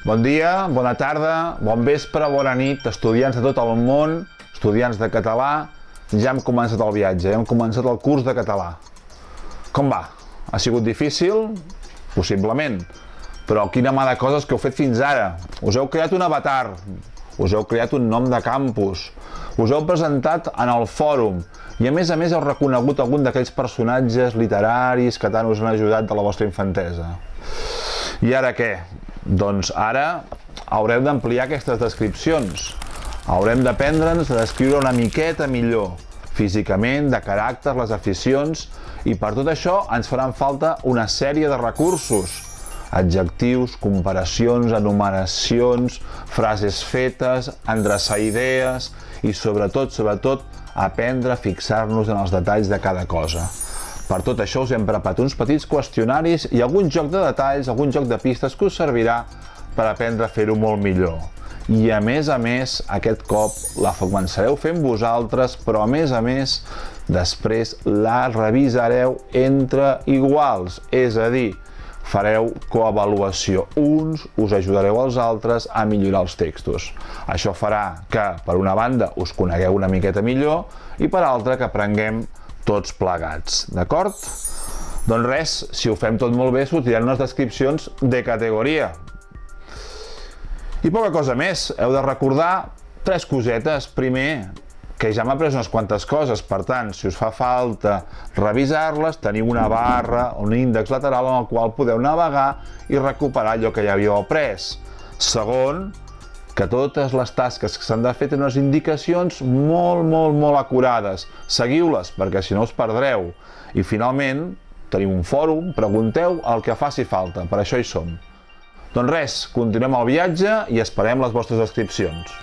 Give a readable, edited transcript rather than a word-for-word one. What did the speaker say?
Bon dia, bona tarda, bon vespre, bona nit, estudiants de tot el món, estudiants de català. Ja hem començat el viatge, hem començat el curs de català. Com va? Ha sigut difícil? Possiblement. Però quina mà de coses que heu fet fins ara. Us heu creat un avatar, us heu creat un nom de campus, us heu presentat en el fòrum i a més heu reconegut algun d'aquells personatges literaris que tant us han ajudat de la vostra infantesa. I ara què? Doncs ara haurem d'ampliar aquestes descripcions. Haurem d'aprendre'ns a descriure una miqueta millor, físicament, de caràcter, les aficions, i per tot això ens faran falta una sèrie de recursos. Adjectius, comparacions, enumeracions, frases fetes, endreçar idees i sobretot, aprendre a fixar-nos en els detalls de cada cosa. Per tot això us hem preparat uns petits qüestionaris i algun joc de detalls, algun joc de pistes que us servirà per aprendre a fer-ho molt millor. I a més, aquest cop la començareu fent vosaltres, però a més, després la revisareu entre iguals, és a dir, fareu coavaluació. Uns us ajudareu als altres a millorar els textos. Això farà que, per una banda, us conegueu una miqueta millor i per altra, que aprenguem tots plegats, d'acord? Doncs res, si ho fem tot molt bé, sortiran unes descripcions de categoria. I poca cosa més, heu de recordar 3 cosetes. Primer, que ja hem après unes quantes coses, per tant, si us fa falta revisar-les, teniu una barra, un índex lateral en el qual podeu navegar i recuperar allò que ja havíeu après. Segon, que totes les tasques que s'han de fer tenen unes indicacions molt acurades. Seguiu-les, perquè si no us perdreu. I finalment, teniu un fòrum, pregunteu el que faci falta, per això hi som. Doncs res, continuem el viatge i esperem les vostres descripcions.